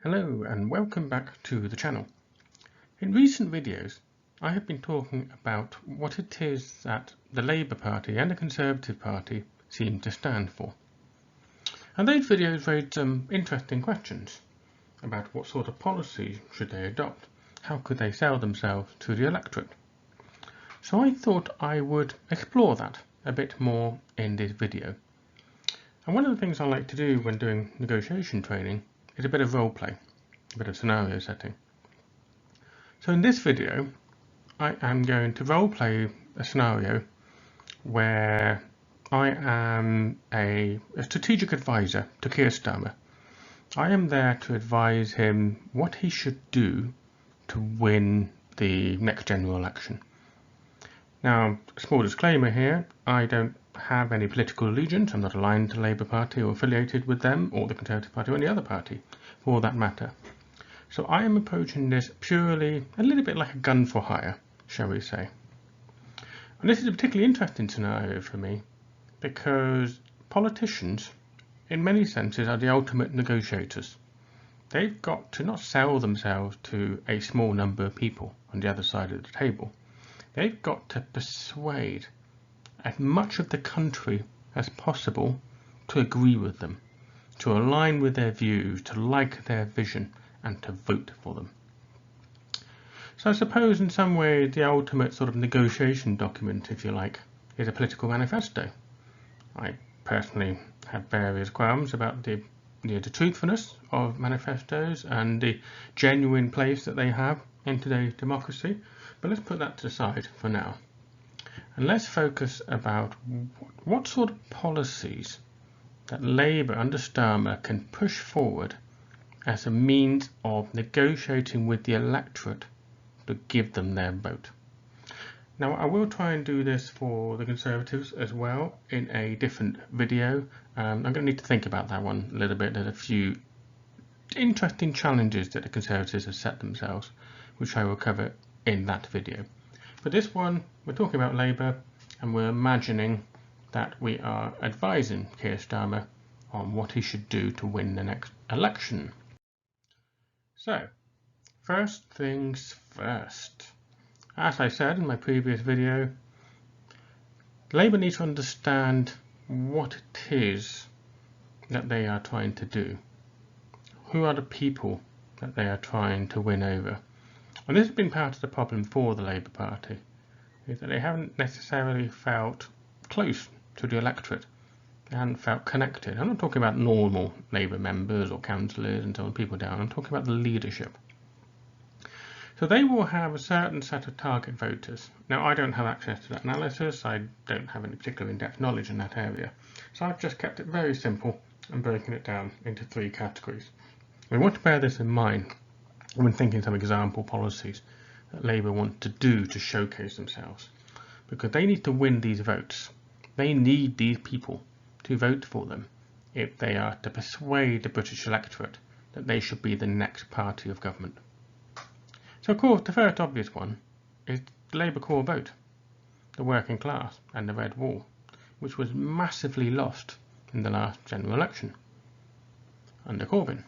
Hello and welcome back to the channel. In recent videos I have been talking about what it is that the Labour Party and the Conservative Party seem to stand for. And those videos raised some interesting questions about what sort of policies should they adopt, how could they sell themselves to the electorate. So I thought I would explore that a bit more in this video. And one of the things I like to do when doing negotiation training is a bit of role play, a bit of scenario setting. So in this video, I am going to role play a scenario where I am a strategic advisor to Keir Starmer. I am there to advise him what he should do to win the next general election. Now, small disclaimer here, I don't have any political allegiance. I'm not aligned to the Labour Party or affiliated with them or the Conservative Party or any other party for that matter. So I am approaching this purely a little bit like a gun for hire, shall we say. And this is a particularly interesting scenario for me because politicians, in many senses, are the ultimate negotiators. They've got to not sell themselves to a small number of people on the other side of the table. They've got to persuade as much of the country as possible to agree with them, to align with their views, to like their vision, and to vote for them. So I suppose in some way the ultimate sort of negotiation document, if you like, is a political manifesto. I personally have various qualms about the truthfulness of manifestos and the genuine place that they have in today's democracy, but let's put that to the side for now. And let's focus about what sort of policies that Labour under Starmer can push forward as a means of negotiating with the electorate to give them their vote. Now I will try and do this for the Conservatives as well in a different video. I'm going to need to think about that one a little bit. There's a few interesting challenges that the Conservatives have set themselves, which I will cover in that video. For this one, we're talking about Labour and we're imagining that we are advising Keir Starmer on what he should do to win the next election. So, first things first. As I said in my previous video, Labour needs to understand what it is that they are trying to do. Who are the people that they are trying to win over? And this has been part of the problem for the Labour Party, is that they haven't necessarily felt close to the electorate. They haven't felt connected. I'm not talking about normal Labour members or councillors and so on, people down. I'm talking about the leadership. So they will have a certain set of target voters. Now, I don't have access to that analysis. I don't have any particular in-depth knowledge in that area. So I've just kept it very simple and broken it down into three categories. We want to bear this in mind when thinking some example policies that Labour want to do to showcase themselves, because they need to win these votes. They need these people to vote for them if they are to persuade the British electorate that they should be the next party of government. So of course the first obvious one is the Labour core vote, the working class and the red wall, which was massively lost in the last general election under Corbyn.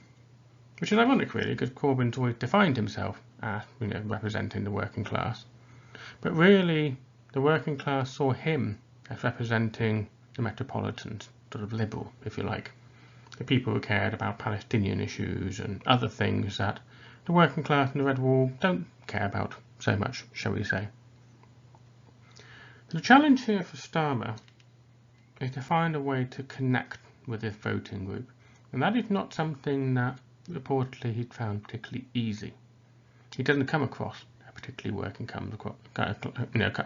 Which is ironic really, because Corbyn's always defined himself as representing the working class. But really the working class saw him as representing the metropolitans, sort of liberal, if you like. The people who cared about Palestinian issues and other things that the working class and the red wall don't care about so much, shall we say. The challenge here for Starmer is to find a way to connect with this voting group. And that is not something that reportedly he'd found particularly easy. He doesn't come across a particularly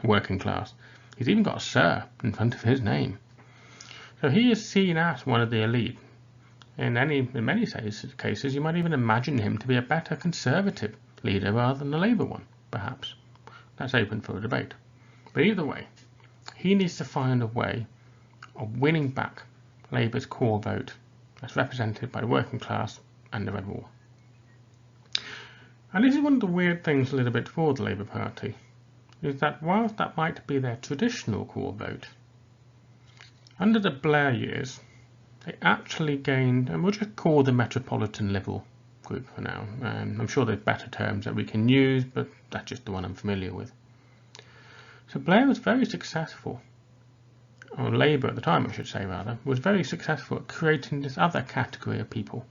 working class. He's even got a sir in front of his name. So he is seen as one of the elite. In many cases, you might even imagine him to be a better Conservative leader rather than a Labour one, perhaps. That's open for a debate. But either way, he needs to find a way of winning back Labour's core vote as represented by the working class and the red wall. And this is one of the weird things a little bit for the Labour Party, is that whilst that might be their traditional core vote, under the Blair years, they actually gained, and we'll just call the metropolitan liberal group for now. I'm sure there's better terms that we can use, but that's just the one I'm familiar with. So Blair was very successful, or Labour at the time I should say rather, was very successful at creating this other category of people.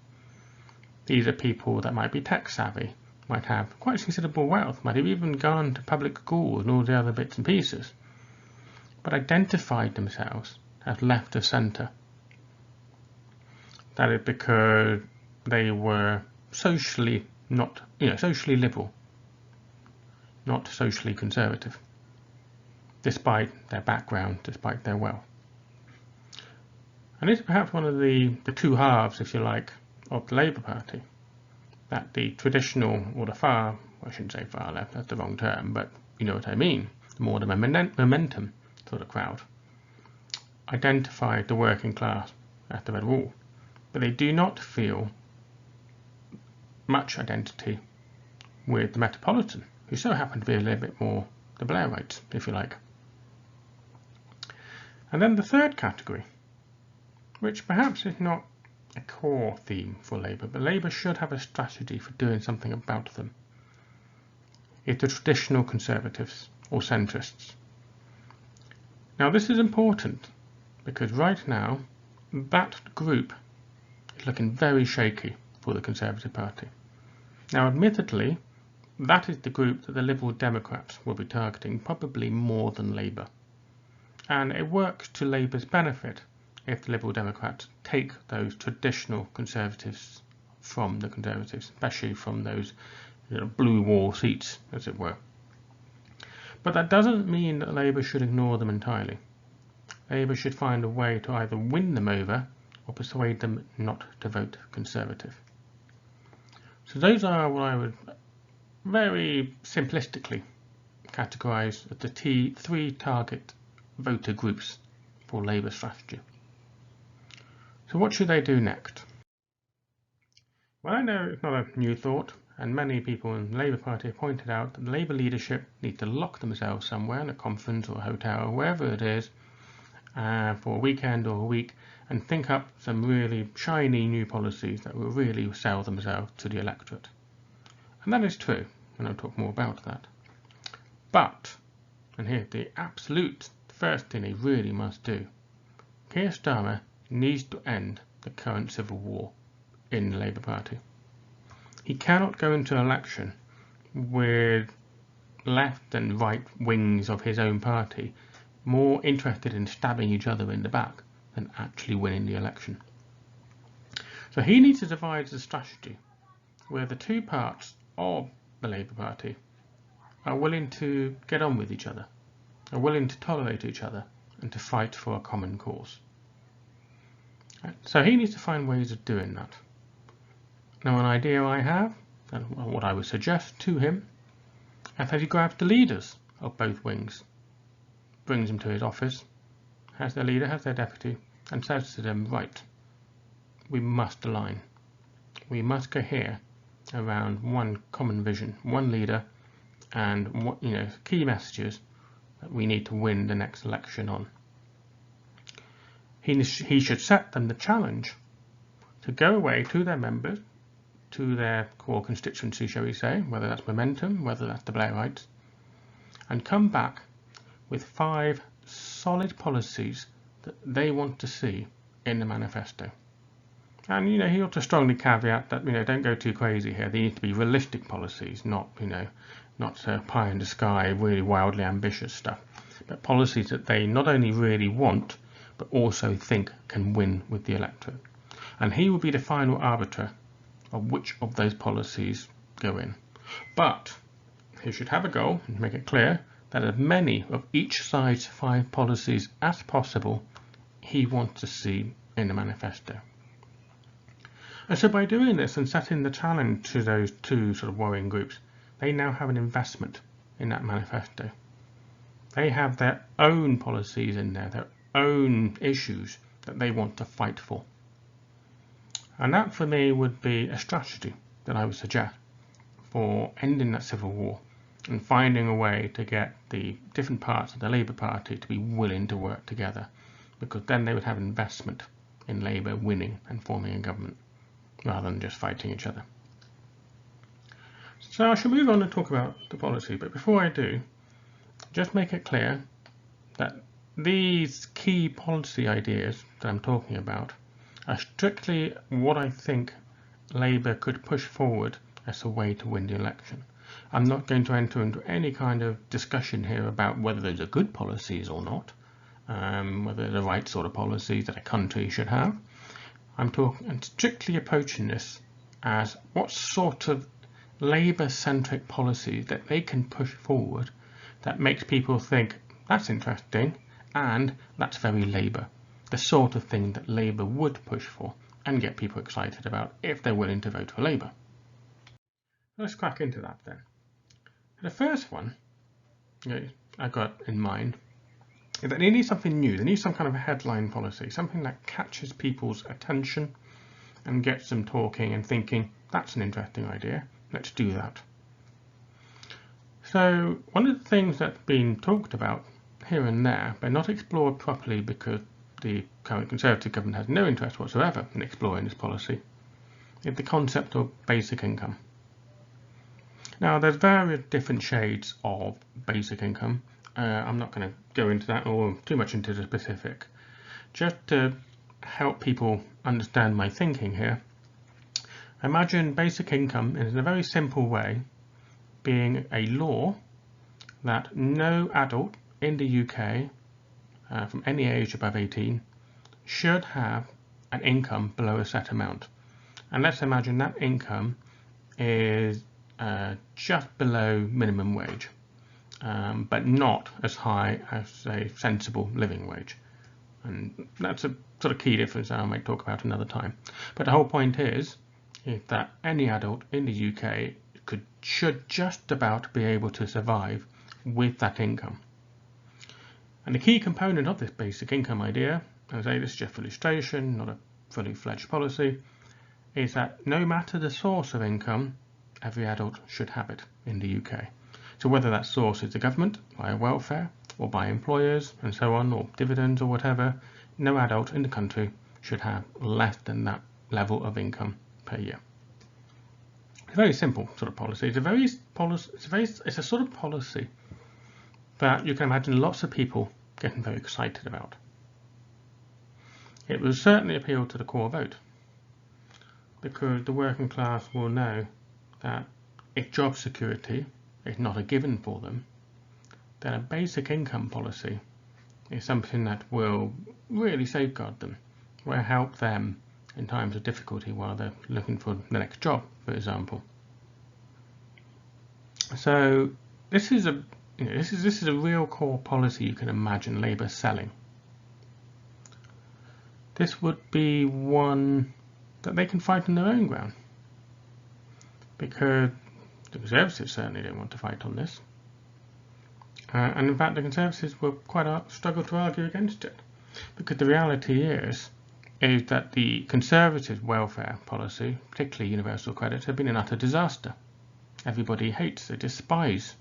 These are people that might be tech savvy, might have quite considerable wealth, might have even gone to public schools and all the other bits and pieces, but identified themselves as left of centre. That is because they were socially socially liberal, not socially conservative, despite their background, despite their wealth. And it's perhaps one of the two halves, if you like, of the Labour Party. That the traditional, or the far, I shouldn't say far left, that's the wrong term, but you know what I mean, the more the momentum sort of crowd, identified the working class as the red wall. But they do not feel much identity with the Metropolitan, who so happen to be a little bit more the Blairites, if you like. And then the third category, which perhaps is not a core theme for Labour, but Labour should have a strategy for doing something about them, is the traditional Conservatives or centrists. Now this is important because right now that group is looking very shaky for the Conservative Party. Now admittedly, that is the group that the Liberal Democrats will be targeting, probably more than Labour. And it works to Labour's benefit if the Liberal Democrats take those traditional Conservatives from the Conservatives, especially from those blue wall seats, as it were. But that doesn't mean that Labour should ignore them entirely. Labour should find a way to either win them over or persuade them not to vote Conservative. So those are what I would very simplistically categorise as the three target voter groups for Labour strategy. So what should they do next? Well, I know it's not a new thought, and many people in the Labour Party have pointed out that the Labour leadership need to lock themselves somewhere in a conference or a hotel or wherever it is for a weekend or a week and think up some really shiny new policies that will really sell themselves to the electorate. And that is true, and I'll talk more about that. But, and here's the absolute first thing they really must do, Keir Starmer needs to end the current civil war in the Labour Party. He cannot go into an election with left and right wings of his own party more interested in stabbing each other in the back than actually winning the election. So he needs to devise a strategy where the two parts of the Labour Party are willing to get on with each other, are willing to tolerate each other and to fight for a common cause. So he needs to find ways of doing that. Now an idea I have, and what I would suggest to him, is that he grabs the leaders of both wings, brings them to his office, has their leader, has their deputy, and says to them, right, we must align. We must cohere around one common vision, one leader, and key messages that we need to win the next election on. He should set them the challenge to go away to their members, to their core constituency, shall we say, whether that's Momentum, whether that's the Blairites, and come back with 5 solid policies that they want to see in the manifesto. And he ought to strongly caveat that don't go too crazy here. They need to be realistic policies, not pie in the sky, really wildly ambitious stuff, but policies that they not only really want but also think can win with the electorate. And he will be the final arbiter of which of those policies go in. But he should have a goal and make it clear that as many of each side's 5 policies as possible he wants to see in the manifesto. And so by doing this and setting the challenge to those two sort of warring groups, they now have an investment in that manifesto. They have their own policies in there, their own issues that they want to fight for. And that for me would be a strategy that I would suggest for ending that civil war and finding a way to get the different parts of the Labour Party to be willing to work together, because then they would have investment in Labour winning and forming a government rather than just fighting each other. So I shall move on and talk about the policy, but before I do, just make it clear that these key policy ideas that I'm talking about are strictly what I think Labour could push forward as a way to win the election. I'm not going to enter into any kind of discussion here about whether those are good policies or not, whether they're the right sort of policies that a country should have. I'm strictly approaching this as what sort of Labour-centric policies that they can push forward that makes people think that's interesting and that's very Labour, the sort of thing that Labour would push for and get people excited about if they're willing to vote for Labour. Let's crack into that then. The first one I got in mind is that they need something new. They need some kind of a headline policy, something that catches people's attention and gets them talking and thinking, that's an interesting idea, let's do that. So one of the things that's been talked about here and there, but not explored properly because the current Conservative government has no interest whatsoever in exploring this policy, is the concept of basic income. Now there's various different shades of basic income. I'm not going to go into that or too much into the specific. Just to help people understand my thinking here, imagine basic income in a very simple way being a law that no adult in the UK from any age above 18 should have an income below a set amount. And let's imagine that income is just below minimum wage, but not as high as a sensible living wage. And that's a sort of key difference that I might talk about another time. But the whole point is that any adult in the UK should just about be able to survive with that income. And the key component of this basic income idea, as I say, this is just for illustration, not a fully fledged policy, is that no matter the source of income, every adult should have it in the UK. So whether that source is the government, via welfare, or by employers, and so on, or dividends or whatever, no adult in the country should have less than that level of income per year. It's a very simple sort of policy. It's a sort of policy that you can imagine lots of people getting very excited about. It will certainly appeal to the core vote, because the working class will know that if job security is not a given for them, then a basic income policy is something that will really safeguard them, will help them in times of difficulty while they're looking for the next job, for example. So this is a real core policy you can imagine Labour selling. This would be one that they can fight on their own ground, because the Conservatives certainly don't want to fight on this. And in fact, the Conservatives will quite struggle to argue against it, because the reality is that the Conservative welfare policy, particularly universal credit, have been an utter disaster. Everybody hates, they despise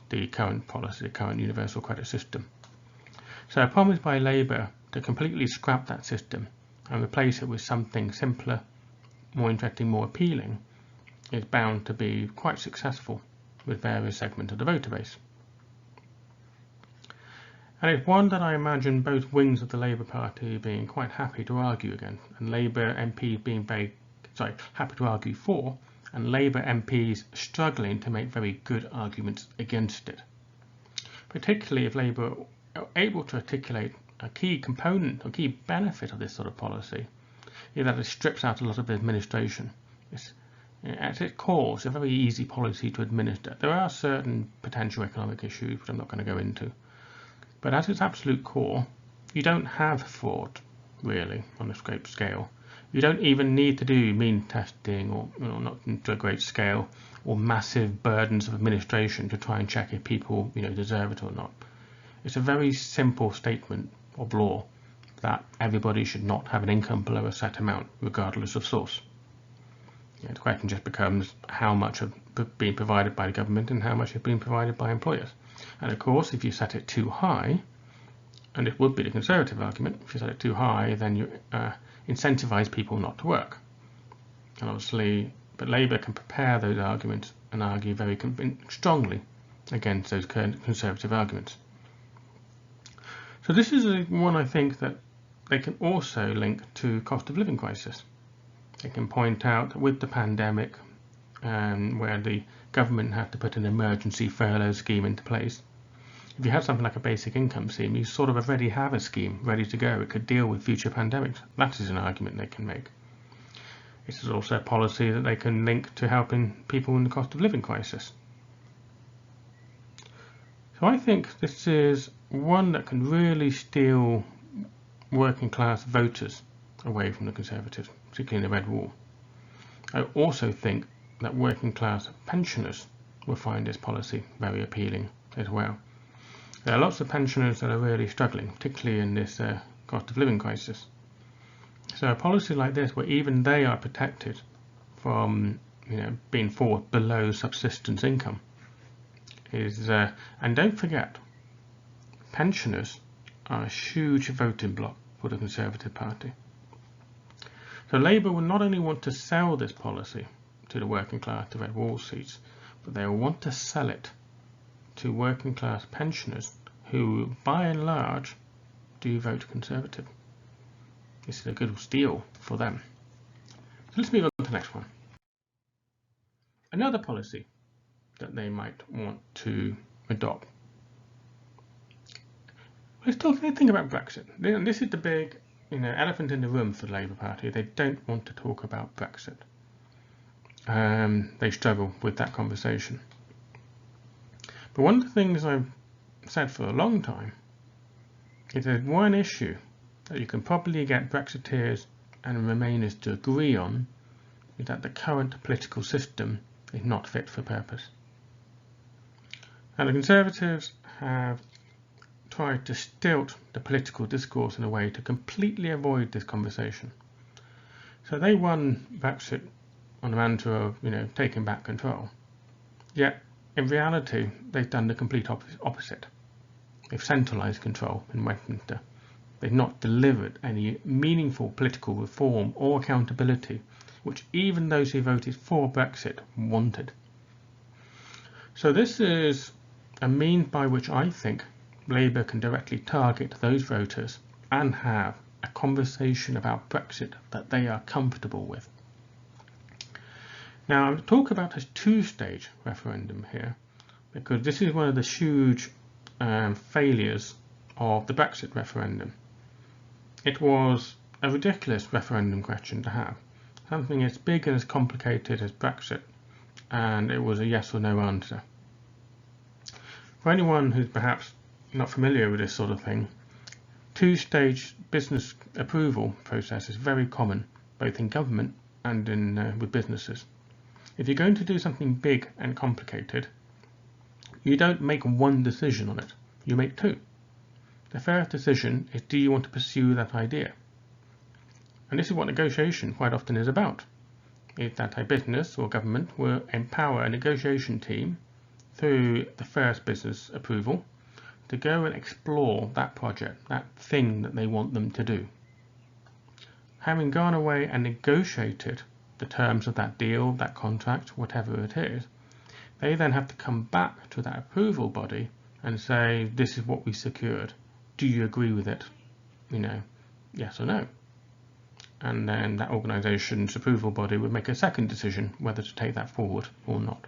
the current policy, the current universal credit system. So a promise by Labour to completely scrap that system and replace it with something simpler, more interesting, more appealing, is bound to be quite successful with various segments of the voter base. And it's one that I imagine both wings of the Labour Party being quite happy to argue against, and Labour MPs being happy to argue for, and Labour MPs struggling to make very good arguments against it. Particularly if Labour are able to articulate a key component or key benefit of this sort of policy, is that it strips out a lot of the administration. At its core, it's a very easy policy to administer. There are certain potential economic issues which I'm not going to go into, but at its absolute core, you don't have fraud, really, on a great scale. You don't even need to do mean testing, or not to a great scale, or massive burdens of administration to try and check if people deserve it or not. It's a very simple statement of law that everybody should not have an income below a set amount, regardless of source. The question just becomes how much have been provided by the government and how much have been provided by employers. And of course, if you set it too high, and it would be the Conservative argument, if you set it too high, then you incentivise people not to work. And obviously, but Labour can prepare those arguments and argue very strongly against those Conservative arguments. So this is one I think that they can also link to cost of living crisis. They can point out that with the pandemic, where the government had to put an emergency furlough scheme into place, if you had something like a basic income scheme, you sort of already have a scheme ready to go. It could deal with future pandemics. That is an argument they can make. This is also a policy that they can link to helping people in the cost of living crisis. So I think this is one that can really steal working class voters away from the Conservatives, particularly in the Red Wall. I also think that working class pensioners will find this policy very appealing as well. There are lots of pensioners that are really struggling, particularly in this cost of living crisis. So a policy like this, where even they are protected from being forced below subsistence income, is and don't forget, pensioners are a huge voting bloc for the Conservative Party. So Labour will not only want to sell this policy to the working class, to Red Wall seats, but they will want to sell it to working class pensioners who, by and large, do vote Conservative. This is a good deal for them. So let's move on to the next one. Another policy that they might want to adopt. Let's think about Brexit. This is the big elephant in the room for the Labour Party. They don't want to talk about Brexit. They struggle with that conversation. But one of the things I've said for a long time is there's one issue that you can probably get Brexiteers and Remainers to agree on, is that the current political system is not fit for purpose. And the Conservatives have tried to stilt the political discourse in a way to completely avoid this conversation. So they won Brexit on the mantra of taking back control. Yet in reality, they've done the complete opposite. They've centralised control in Westminster. They've not delivered any meaningful political reform or accountability, which even those who voted for Brexit wanted. So this is a means by which I think Labour can directly target those voters and have a conversation about Brexit that they are comfortable with. Now, I'm talking about a two-stage referendum here, because this is one of the huge failures of the Brexit referendum. It was a ridiculous referendum question to have, something as big and as complicated as Brexit, and it was a yes or no answer. For anyone who's perhaps not familiar with this sort of thing, two-stage business approval process is very common, both in government and with businesses. If you're going to do something big and complicated, you don't make one decision on it, you make two. The first decision is, do you want to pursue that idea? And this is what negotiation quite often is about, is that a business or government will empower a negotiation team through the first business approval to go and explore that project, that thing that they want them to do. Having gone away and negotiated the terms of that deal, that contract, whatever it is, they then have to come back to that approval body and say, this is what we secured. Do you agree with it? Yes or no. And then that organisation's approval body would make a second decision whether to take that forward or not.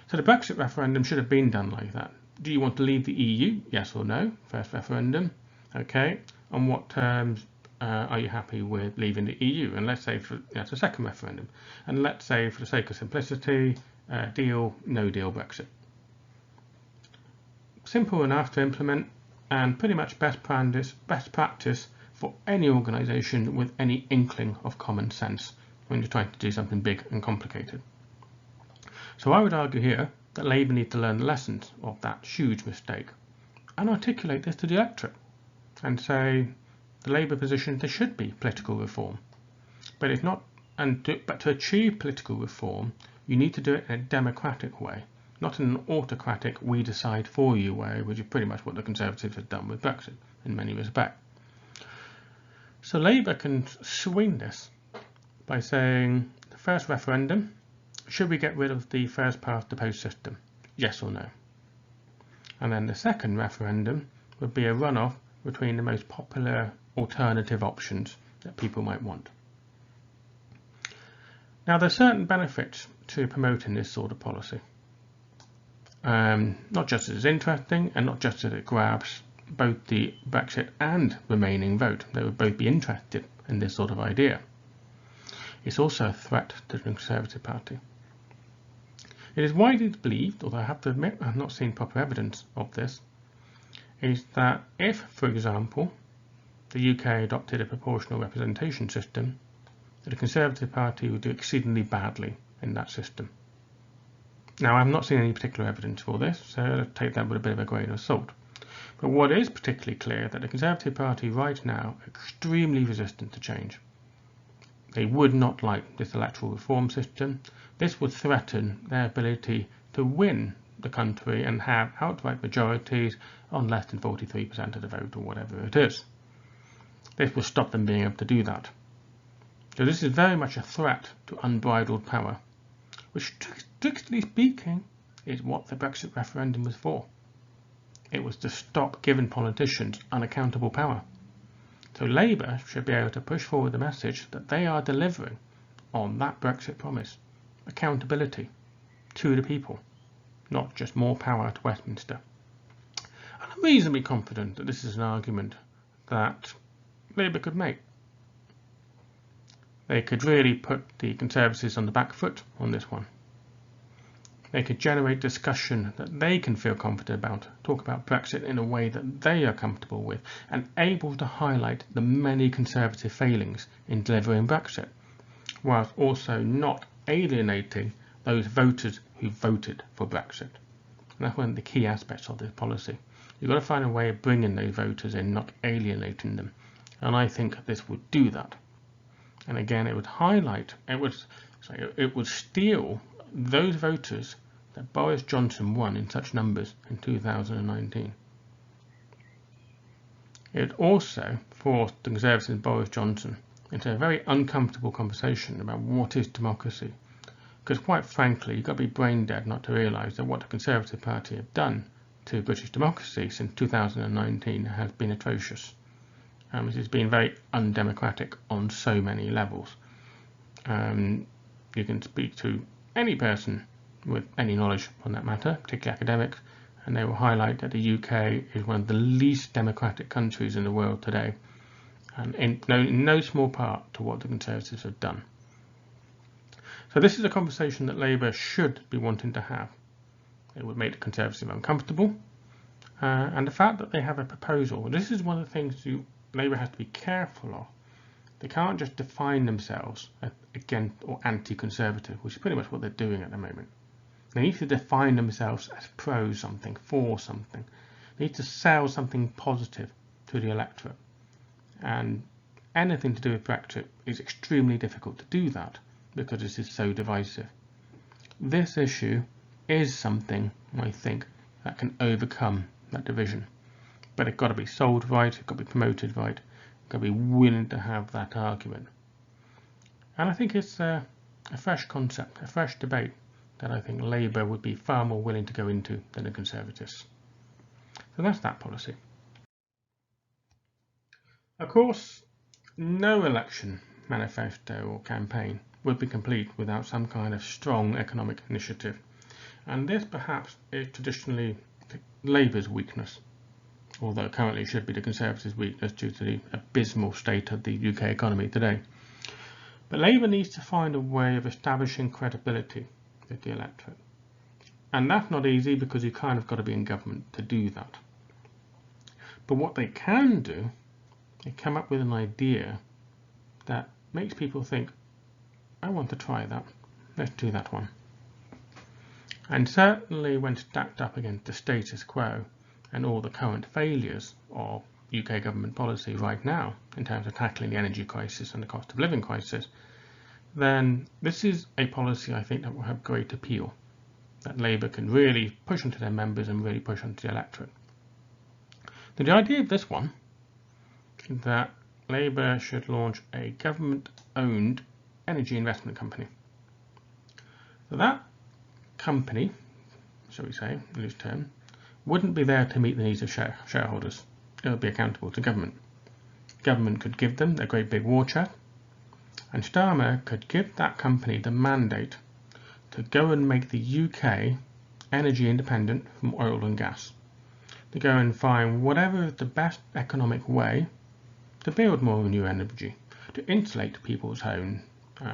So the Brexit referendum should have been done like that. Do you want to leave the EU? Yes or no? First referendum. Okay. On what terms are you happy with leaving the EU? And let's say that's a second referendum. And let's say, for the sake of simplicity, deal, no deal Brexit. Simple enough to implement, and pretty much best practice for any organisation with any inkling of common sense when you're trying to do something big and complicated. So I would argue here that Labour need to learn the lessons of that huge mistake and articulate this to the electorate and say the Labour position, there should be political reform, but it's not. But to achieve political reform, you need to do it in a democratic way, not in an autocratic we decide for you way, which is pretty much what the Conservatives have done with Brexit in many respects. So Labour can swing this by saying the first referendum, should we get rid of the first past the post system? Yes or no? And then the second referendum would be a runoff between the most popular alternative options that people might want. Now, there are certain benefits to promoting this sort of policy. Not just as it's interesting and not just as it grabs both the Brexit and Remaining vote. They would both be interested in this sort of idea. It's also a threat to the Conservative Party. It is widely believed, although I have to admit I have not seen proper evidence of this, is that if, for example, the UK adopted a proportional representation system, the Conservative Party would do exceedingly badly in that system. Now, I have not seen any particular evidence for this, so I'll take that with a bit of a grain of salt. But what is particularly clear is that the Conservative Party right now are extremely resistant to change. They would not like this electoral reform system. This would threaten their ability to win the country and have outright majorities on less than 43% of the vote or whatever it is. This will stop them being able to do that. So this is very much a threat to unbridled power, which strictly speaking is what the Brexit referendum was for. It was to stop giving politicians unaccountable power. So Labour should be able to push forward the message that they are delivering on that Brexit promise. Accountability to the people, not just more power to Westminster. And I'm reasonably confident that this is an argument that Labour could make. They could really put the Conservatives on the back foot on this one. They could generate discussion that they can feel confident about, talk about Brexit in a way that they are comfortable with, and able to highlight the many Conservative failings in delivering Brexit, whilst also not alienating those voters who voted for Brexit. And that's one of the key aspects of this policy. You've got to find a way of bringing those voters in, not alienating them. And I think this would do that. And again, it would highlight, it would steal those voters that Boris Johnson won in such numbers in 2019. It also forced the Conservatives and Boris Johnson into a very uncomfortable conversation about what is democracy. Because quite frankly, you've got to be brain dead not to realise that what the Conservative Party have done to British democracy since 2019 has been atrocious. It has been very undemocratic on so many levels. You can speak to any person with any knowledge on that matter, particularly academics, and they will highlight that the UK is one of the least democratic countries in the world today, and in no small part to what the Conservatives have done. So this is a conversation that Labour should be wanting to have. It would make the Conservatives uncomfortable, and the fact that they have a proposal, this is one of the things Labour has to be careful of. They can't just define themselves as against or anti-conservative, which is pretty much what they're doing at the moment. They need to define themselves as pro something, for something. They need to sell something positive to the electorate. And anything to do with Brexit is extremely difficult to do that because it is so divisive. This issue is something, I think, that can overcome that division. But it's got to be sold right, it's got to be promoted right, it's got to be willing to have that argument. And I think it's a fresh concept, a fresh debate that I think Labour would be far more willing to go into than the Conservatives. So that's that policy. Of course, no election manifesto or campaign would be complete without some kind of strong economic initiative. And this perhaps is traditionally Labour's weakness, although currently it should be the Conservatives' weakness due to the abysmal state of the UK economy today. But Labour needs to find a way of establishing credibility with the electorate. And that's not easy because you kind of got to be in government to do that. But what they can do, they come up with an idea that makes people think, I want to try that, let's do that one. And certainly when stacked up against the status quo and all the current failures of UK government policy right now in terms of tackling the energy crisis and the cost of living crisis, then this is a policy I think that will have great appeal, that Labour can really push onto their members and really push onto the electorate. So the idea of this one is that Labour should launch a government-owned energy investment company. So that company, shall we say, in loose term, wouldn't be there to meet the needs of shareholders. It would be accountable to government. Government could give them a great big war chest, and Starmer could give that company the mandate to go and make the UK energy independent from oil and gas, to go and find whatever is the best economic way to build more renewable energy, to insulate people's homes,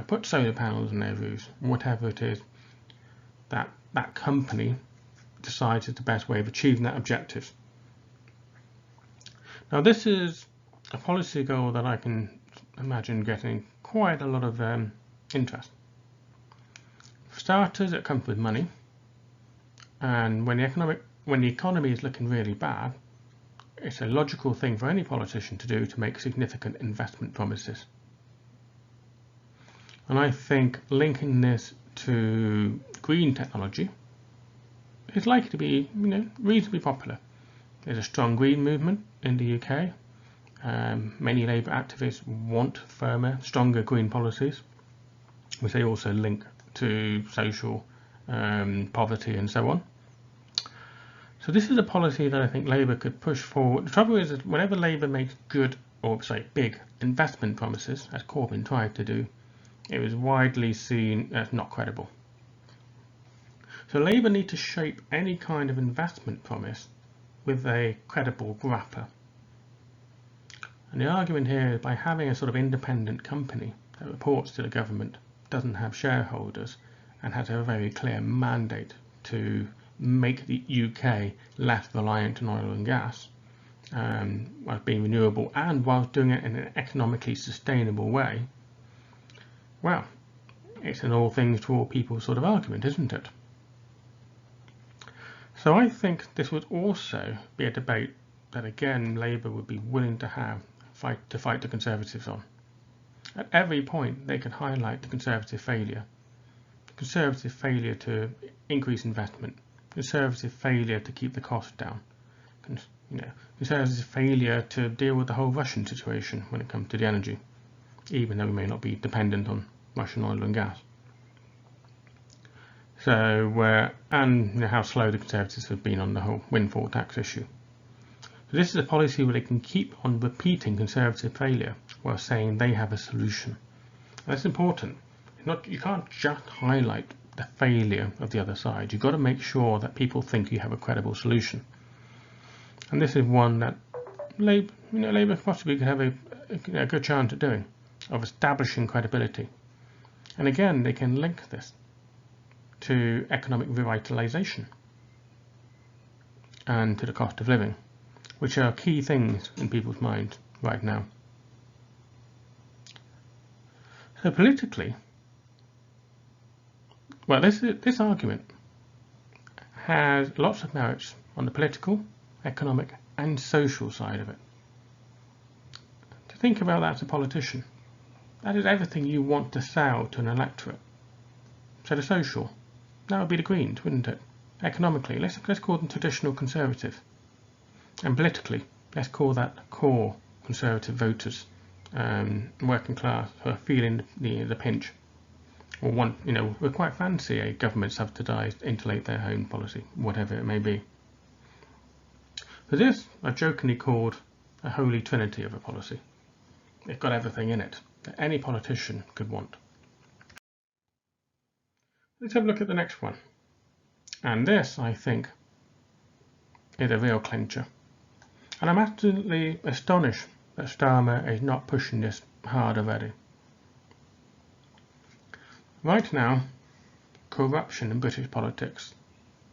put solar panels on their roofs, whatever it is that that company decides is the best way of achieving that objective. Now this is a policy goal that I can imagine getting quite a lot of interest. For starters, it comes with money, and when the economy is looking really bad, it's a logical thing for any politician to do to make significant investment promises. And I think linking this to green technology is likely to be, reasonably popular. There's a strong green movement in the UK. Many Labour activists want firmer, stronger green policies, which they also link to social poverty and so on. So this is a policy that I think Labour could push forward. The trouble is that whenever Labour makes good, or say big, investment promises, as Corbyn tried to do, it was widely seen as not credible. So Labour need to shape any kind of investment promise with a credible wrapper. And the argument here is by having a sort of independent company that reports to the government, doesn't have shareholders, and has a very clear mandate to make the UK less reliant on oil and gas, whilst being renewable and whilst doing it in an economically sustainable way, well, it's an all things to all people sort of argument, isn't it? So I think this would also be a debate that again Labour would be willing to have to fight the Conservatives on. At every point they can highlight the Conservative failure to increase investment, Conservative failure to keep the cost down, Conservative failure to deal with the whole Russian situation when it comes to the energy, even though we may not be dependent on Russian oil and gas. So, and how slow the Conservatives have been on the whole windfall tax issue. So this is a policy where they can keep on repeating Conservative failure while saying they have a solution. And that's important. You can't just highlight the failure of the other side. You've got to make sure that people think you have a credible solution. And this is one that Labour possibly could have a good chance at doing, of establishing credibility. And again, they can link this to economic revitalisation and to the cost of living, which are key things in people's minds right now. So politically, well, this argument has lots of merits on the political, economic and social side of it. To think about that as a politician, that is everything you want to sell to an electorate. So the social, that would be the Greens, wouldn't it? Economically, let's call them traditional Conservative. And politically, let's call that core Conservative voters, working class, who are feeling the pinch, or would quite fancy a government subsidised insulate their home policy, whatever it may be. For this, I've jokingly called a holy trinity of a policy. It's got everything in it that any politician could want. Let's have a look at the next one. And this, I think, is a real clincher. And I'm absolutely astonished that Starmer is not pushing this hard already. Right now, corruption in British politics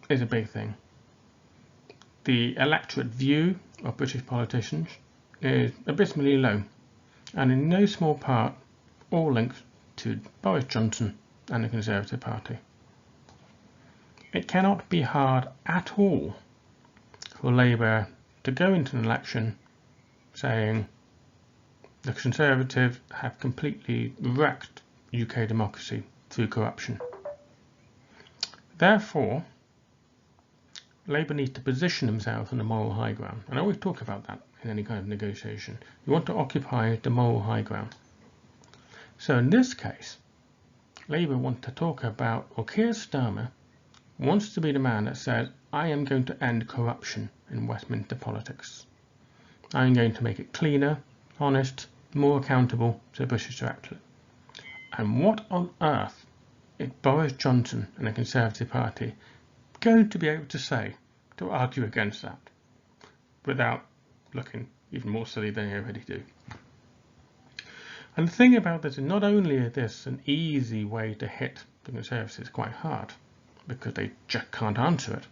is a big thing. The electorate view of British politicians is abysmally low, and in no small part all linked to Boris Johnson and the Conservative Party. It cannot be hard at all for Labour to go into an election saying the Conservatives have completely wrecked UK democracy through corruption. Therefore, Labour needs to position themselves on the moral high ground. And I always talk about that in any kind of negotiation. You want to occupy the moral high ground. So in this case, Labour want to talk about, or Keir Starmer wants to be the man that says, I am going to end corruption in Westminster politics. I am going to make it cleaner, honest, more accountable to the British electorate. And what on earth is Boris Johnson and the Conservative Party going to be able to say to argue against that without looking even more silly than they already do? And the thing about this is not only is this an easy way to hit the Conservatives quite hard, because they just can't answer it,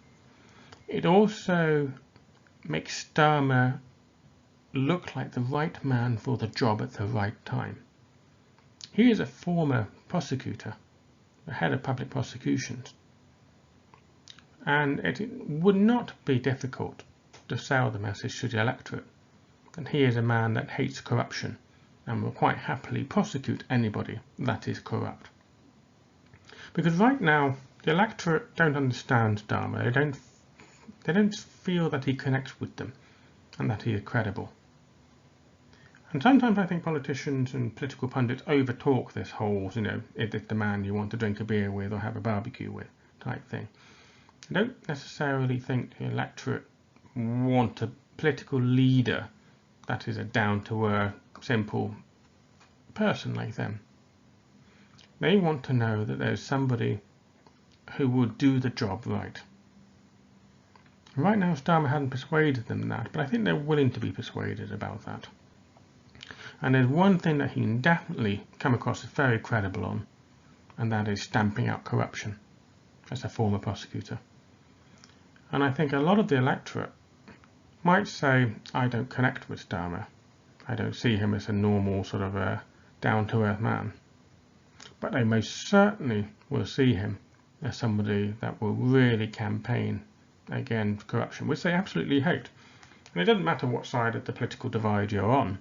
it also makes Starmer look like the right man for the job at the right time. He is a former prosecutor, the head of public prosecutions, and it would not be difficult to sell the message to the electorate that he is a man that hates corruption and will quite happily prosecute anybody that is corrupt. Because right now, the electorate don't understand Starmer. They don't feel that he connects with them and that he is credible. And sometimes I think politicians and political pundits overtalk this whole, is this the man you want to drink a beer with or have a barbecue with type thing. I don't necessarily think the electorate want a political leader that is a down-to-earth, simple person like them. They want to know that there's somebody who will do the job right. Right now, Starmer hasn't persuaded them that, but I think they're willing to be persuaded about that. And there's one thing that he can definitely come across as very credible on, and that is stamping out corruption as a former prosecutor. And I think a lot of the electorate might say, I don't connect with Starmer. I don't see him as a normal sort of a down-to-earth man. But they most certainly will see him as somebody that will really campaign against corruption, which they absolutely hate. And it doesn't matter what side of the political divide you're on.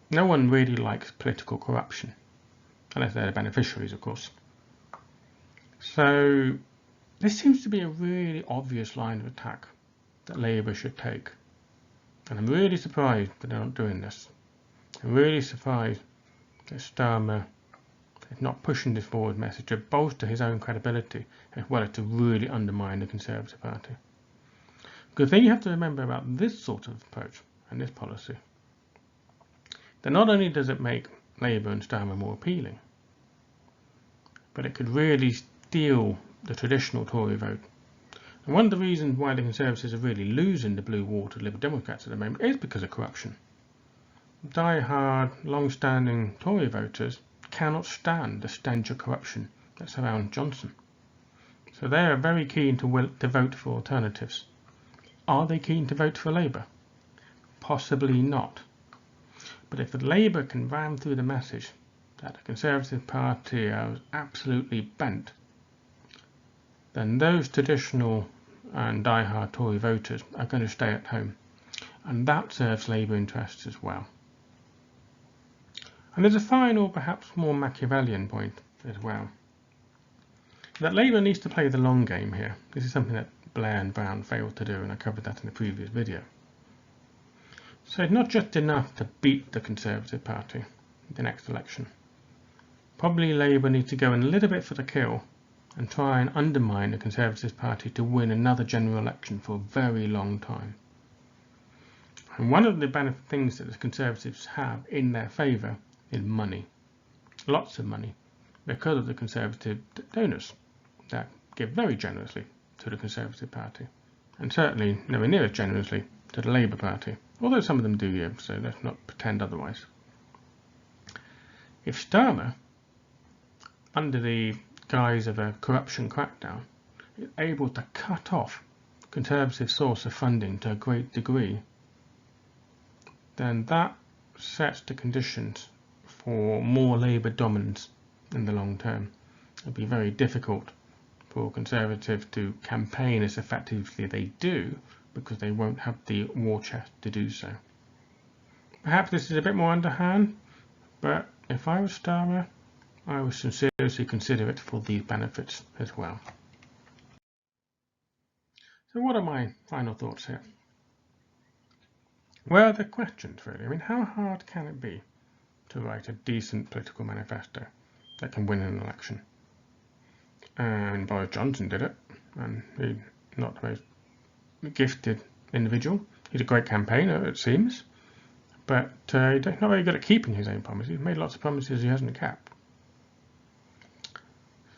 No one really likes political corruption, unless they're the beneficiaries, of course. So this seems to be a really obvious line of attack that Labour should take. And I'm really surprised that they're not doing this. I'm really surprised that Starmer is not pushing this forward message to bolster his own credibility as well as to really undermine the Conservative Party. Because the thing you have to remember about this sort of approach and this policy, that not only does it make Labour and Starmer more appealing, but it could really steal the traditional Tory vote. And one of the reasons why the Conservatives are really losing the blue water Liberal Democrats at the moment is because of corruption. Die-hard, long-standing Tory voters cannot stand the stench of corruption that surrounds Johnson. So they are very keen to vote for alternatives. Are they keen to vote for Labour? Possibly not. But if the Labour can ram through the message that the Conservative Party are absolutely bent, then those traditional and die-hard Tory voters are going to stay at home. And that serves Labour interests as well. And there's a final, perhaps more Machiavellian point as well. That Labour needs to play the long game here. This is something that Blair and Brown failed to do, and I covered that in the previous video. So it's not just enough to beat the Conservative Party in the next election. Probably Labour needs to go in a little bit for the kill and try and undermine the Conservative Party to win another general election for a very long time. And one of the things that the Conservatives have in their favour is money. Lots of money, because of the Conservative donors that give very generously to the Conservative Party, and certainly nowhere near as generously to the Labour Party, although some of them do give, so let's not pretend otherwise. If Starmer, under the guise of a corruption crackdown, is able to cut off Conservative source of funding to a great degree, then that sets the conditions for more Labour dominance in the long term. It will be very difficult for Conservatives to campaign as effectively as they do, because they won't have the war chest to do so. Perhaps this is a bit more underhand, but if I was Starmer, I would seriously consider it for these benefits as well. So what are my final thoughts here? Well, the questions really. I mean, how hard can it be to write a decent political manifesto that can win an election. And Boris Johnson did it, and he's not the most gifted individual. He's a great campaigner, it seems, but he's not very good at keeping his own promises. He's made lots of promises he hasn't kept.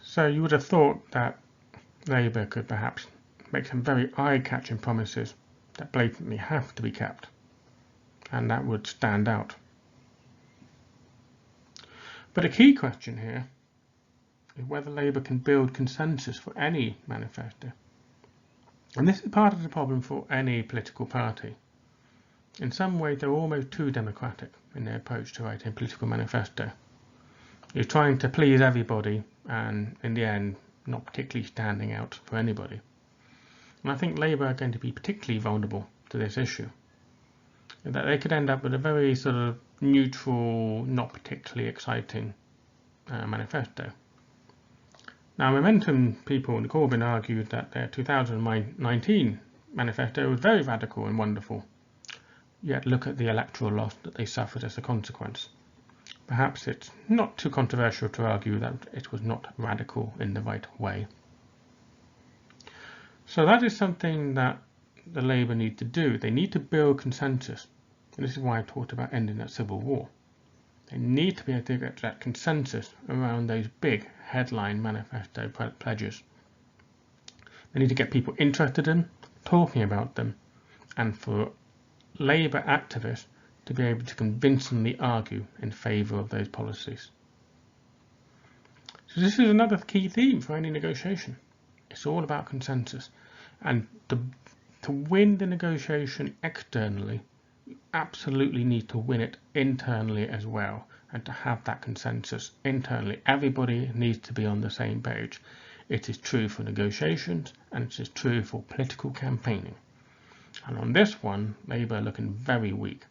So you would have thought that Labour could perhaps make some very eye-catching promises that blatantly have to be kept, and that would stand out. But a key question here is whether Labour can build consensus for any manifesto. And this is part of the problem for any political party. In some ways, they're almost too democratic in their approach to writing a political manifesto. You're trying to please everybody and, in the end, not particularly standing out for anybody. And I think Labour are going to be particularly vulnerable to this issue. That they could end up with a very sort of neutral, not particularly exciting manifesto. Now, Momentum people in Corbyn argued that their 2019 manifesto was very radical and wonderful. Yet look at the electoral loss that they suffered as a consequence. Perhaps it's not too controversial to argue that it was not radical in the right way. So that is something that the Labour need to do. They need to build consensus. And this is why I talked about ending that civil war. They need to be able to get that consensus around those big headline manifesto pledges. They need to get people interested in talking about them, and for Labour activists to be able to convincingly argue in favour of those policies. So this is another key theme for any negotiation. It's all about consensus, and to win the negotiation externally, you absolutely need to win it internally as well, and to have that consensus internally. Everybody needs to be on the same page. It is true for negotiations, and it is true for political campaigning. And on this one, Labour are looking very weak.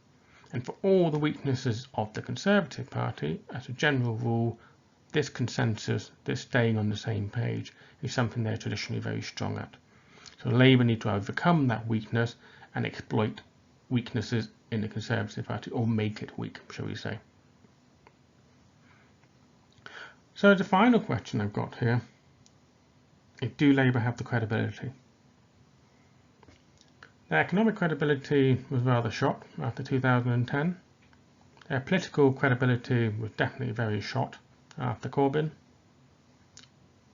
And for all the weaknesses of the Conservative Party, as a general rule, this consensus, this staying on the same page, is something they're traditionally very strong at. So Labour need to overcome that weakness and exploit weaknesses in the Conservative Party, or make it weak, shall we say. So the final question I've got here is, do Labour have the credibility? Their economic credibility was rather shot after 2010. Their political credibility was definitely very shot after Corbyn.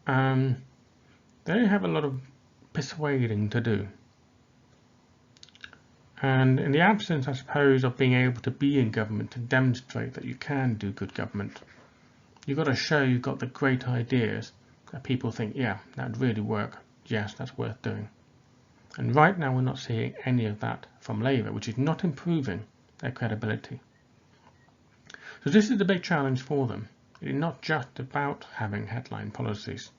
They have a lot of persuading to do. And in the absence, I suppose, of being able to be in government to demonstrate that you can do good government, you've got to show you've got the great ideas that people think, yeah, that would really work. Yes, that's worth doing. And right now we're not seeing any of that from Labour, which is not improving their credibility. So this is the big challenge for them. It is not just about having headline policies.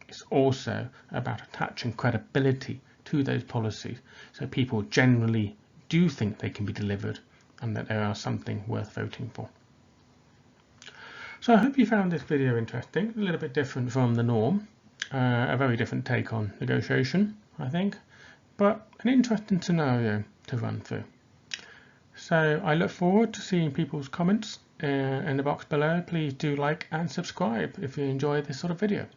It's also about attaching credibility to those policies, so people generally do think they can be delivered and that they are something worth voting for. So I hope you found this video interesting, a little bit different from the norm, a very different take on negotiation, I think, but an interesting scenario to run through. So I look forward to seeing people's comments in the box below. Please do like and subscribe if you enjoy this sort of video.